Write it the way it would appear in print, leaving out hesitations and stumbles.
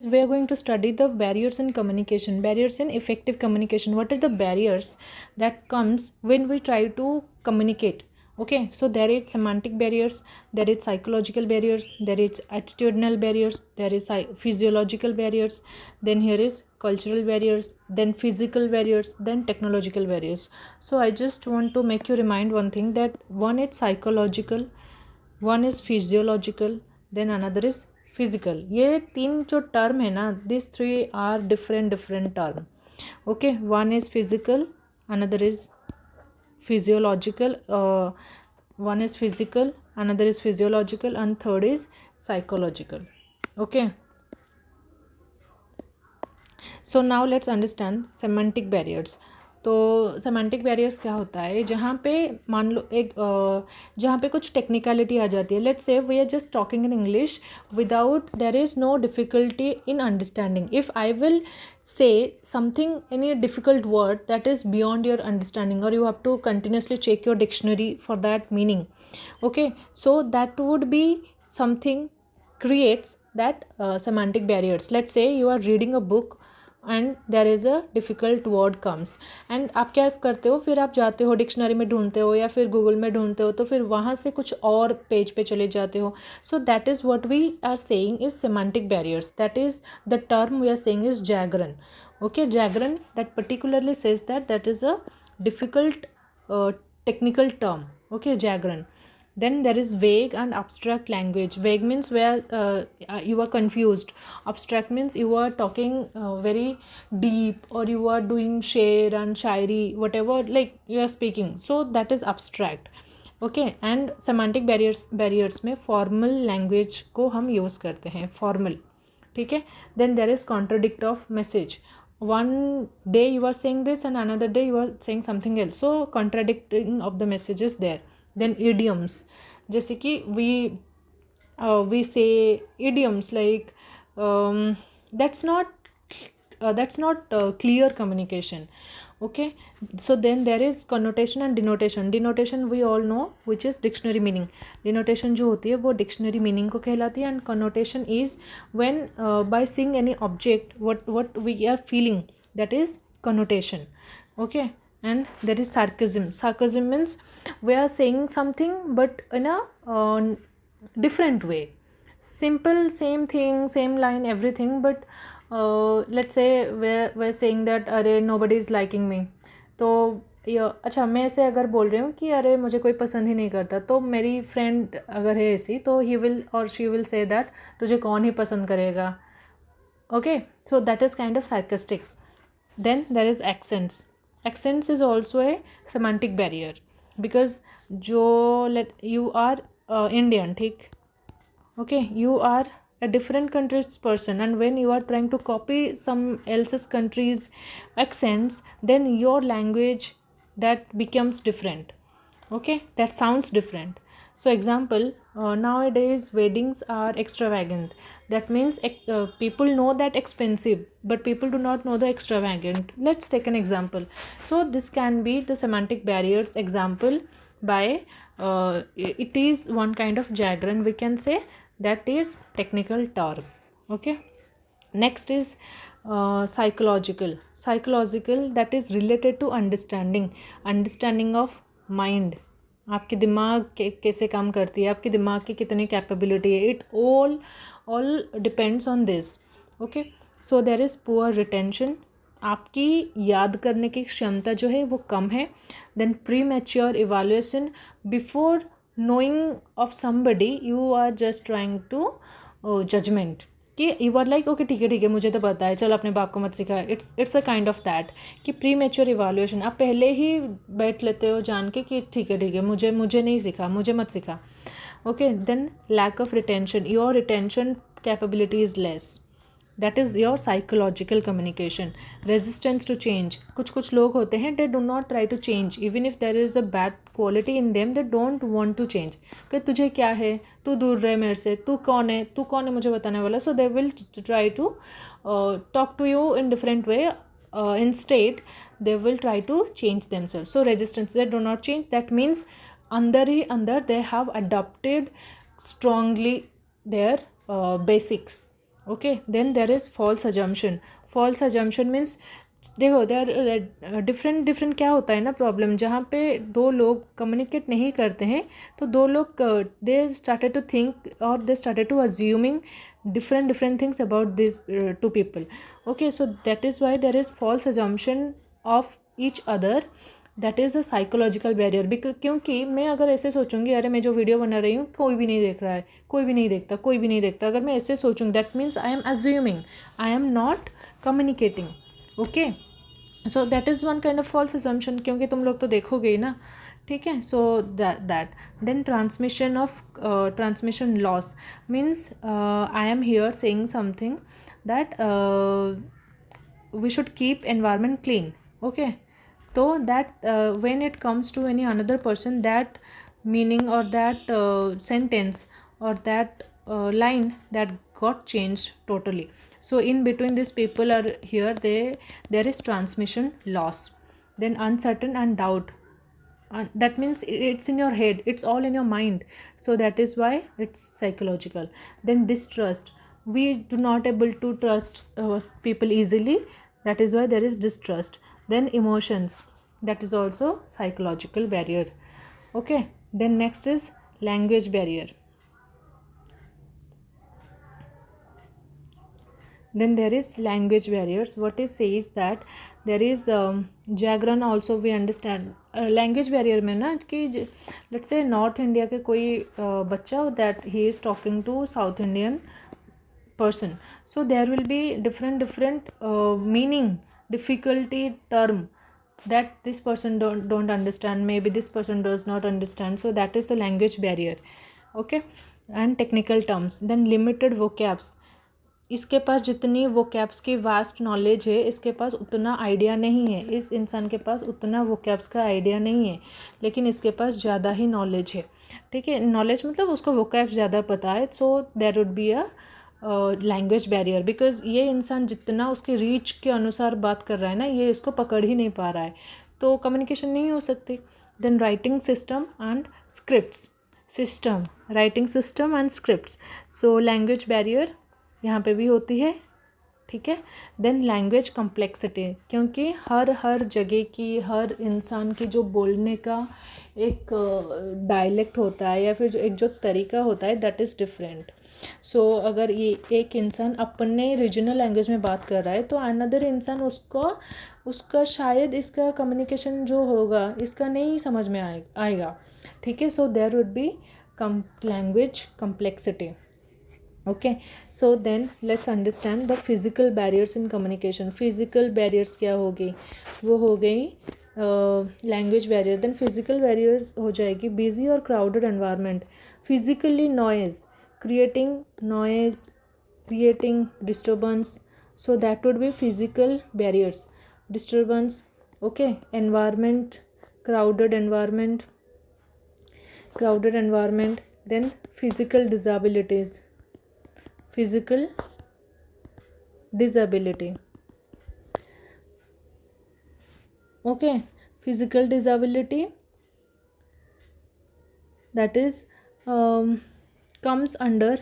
We are going to study the barriers in communication, barriers in effective communication. What are the barriers that comes when we try to communicate? Okay, so there is semantic barriers, there is psychological barriers, there is attitudinal barriers, there is physiological barriers, then here is cultural barriers, then physical barriers, then technological barriers. So I just want to make you remind one thing, that one is psychological, one is physiological, then another is physical. ये तीन जो term है ना, this three are different term. Okay, one is physical, another is physiological, one is physical, another is physiological, and third is psychological. Okay, so now let's understand semantic barriers. तो semantic barriers क्या होता है, जहाँ पे मान लो एक जहाँ पे कुछ टेक्निकलिटी आ जाती है. Let's say we are just talking in English without there is no difficulty in understanding. If I will say something, any difficult word that is beyond your understanding, or you have to continuously check your dictionary for that meaning. Okay, so that would be something creates that semantic barriers. Let's say you are reading a book and there is a difficult word comes, and आप क्या करते हो, फिर आप जाते हो dictionary में ढूंढते हो या फिर गूगल में ढूंढते हो, तो फिर वहाँ से कुछ और पेज पे चले जाते हो. So that is what we are saying is semantic barriers. That is the term we are saying is jargon. Okay, jargon that particularly says that is a difficult technical term. Okay, jagran. Then there is vague and abstract language. Vague means where you are confused. Abstract means you are talking very deep, or you are doing shair and shairi, whatever, like you are speaking, so that is abstract. Okay, and semantic barriers में formal language को हम use करते हैं, formal. ठीक है. Then there is contradict of message. One day you are saying this and another day you are saying something else, so contradicting of the message is there. Then idioms, जैसे कि we say idioms like that's not clear communication. Okay, so then there is connotation and denotation. Denotation we all know, which is dictionary meaning. Denotation जो होती है वो dictionary meaning को कहलाती है, and connotation is when by seeing any object what we are feeling, that is connotation. Okay, and there is sarcasm. Sarcasm means we are saying something but in a different way. Simple, same thing, same line, everything, but let's say we're saying that अरे nobody is liking me. तो अच्छा, मैं ऐसे अगर बोल रही हूँ कि अरे मुझे कोई पसंद ही नहीं करता, तो मेरी फ्रेंड अगर है ऐसी, तो ही विल और शी विल से दैट तुझे कौन ही पसंद करेगा. Okay, so that is kind of sarcastic. Then there is accents. Accents is also a semantic barrier, because जो लेट यू आर इंडियन, ठीक. Okay, you are a different country's person, and when you are trying to copy some else's country's accents, then your language that becomes different. Okay, that sounds different. So example, nowadays weddings are extravagant. That means people know that expensive, but people do not know the extravagant. Let's take an example. So this can be the semantic barriers example by it is one kind of jargon, we can say, that is technical term. Okay, next is psychological, that is related to understanding of mind. आपके दिमाग कैसे काम करती है, आपके दिमाग की कितनी कैपेबिलिटी है, it all depends on this. Okay, so there is poor retention. आपकी याद करने की क्षमता जो है वो कम है. Then premature evaluation. Before knowing of somebody you are just trying to judgment, कि यू आर लाइक ओके ठीक है मुझे तो पता है, चलो अपने बाप को मत सिखा. It's a kind of that कि प्री मेच्योर इवैल्यूएशन. आप पहले ही बैठ लेते हो जान के कि ठीक है मुझे नहीं सिखा, मुझे मत सिखा. Okay, then lack of retention. Your retention capability is less. That is your psychological communication. Resistance to change. कुछ लोग होते हैं they do not try to change, even if there is a bad quality in them, they don't want to change. कि तुझे क्या है, तू दूर रहे मेरे से, तू कौन है मुझे बताने वाला. So they will try to talk to you in different way. instead they will try to change themselves. So resistance, they do not change. That means अंदर they have adopted strongly their basics. Okay, then there is false assumption. False assumption means, देखो there different different क्या होता है ना problem, जहाँ पे दो लोग कम्युनिकेट नहीं करते हैं तो दो लोग दे स्टार्टेड टू थिंक और they started to assuming different different things about these two people. Okay, so that is why there is false assumption of each other. That is a psychological barrier. Because क्योंकि मैं अगर ऐसे सोचूंगी अरे मैं जो video बना रही हूँ कोई भी नहीं देख रहा है, कोई भी नहीं देखता, कोई भी नहीं देखता, अगर मैं ऐसे सोचूंगी that means I am assuming, I am not communicating. Okay, so that is one kind of false assumption, क्योंकि तुम लोग तो देखोगे ही ना। ठीक है, so that then transmission loss means I am here saying something that we should keep environment clean. Okay, so that when it comes to any another person, that meaning or that sentence or that line that got changed totally. So in between these people are here, there is transmission loss. Then uncertain and doubt, that means it's in your head, it's all in your mind, so that is why it's psychological. Then distrust, we do not able to trust people easily, that is why there is distrust. Then emotions, that is also psychological barrier. Okay, then next is language barrier. Then there is language barriers. What it says that there is Jagran also we understand. Language barrier में ना कि let's say north India के कोई बच्चा that he is talking to south Indian person, so there will be different meaning, difficulty term that this person don't understand, maybe this person does not understand, so that is the language barrier. Okay, and technical terms, then limited vocabs, इसके पास जितनी vocabs की vast knowledge है इसके पास उतना idea नहीं है, इस इंसान के पास उतना वोकैब्स का आइडिया नहीं है, लेकिन इसके पास ज़्यादा ही नॉलेज है। ठीक है, नॉलेज मतलब उसको वोकैब्स ज़्यादा पता है, so there would be a language barrier, because ये इंसान जितना उसके रीच के अनुसार बात कर रहा है ना, ये इसको पकड़ ही नहीं पा रहा है, तो कम्युनिकेशन नहीं हो सकती। Then writing system and scripts, system, writing system and scripts, so language barrier यहाँ पे भी होती है। ठीक है, देन लैंग्वेज कम्प्लेक्सिटी, क्योंकि हर जगह की, हर इंसान की जो बोलने का एक डायलेक्ट होता है या फिर जो तरीका होता है दैट इज़ डिफरेंट। सो अगर ये एक इंसान अपने रीजनल लैंग्वेज में बात कर रहा है तो अनदर इंसान उसका शायद इसका कम्युनिकेशन जो होगा इसका नहीं समझ में आएगा। ठीक है, so there would be language complexity. Okay, so then let's understand the physical barriers in communication. Physical barriers क्या हो गई, वो हो गई language barrier. Then physical barriers हो जाएगी बिजी और crowded environment, physically noise creating disturbance, so that would be physical barriers, disturbance. Okay, environment, crowded environment, then physical disability. Okay, physical disability, that is comes under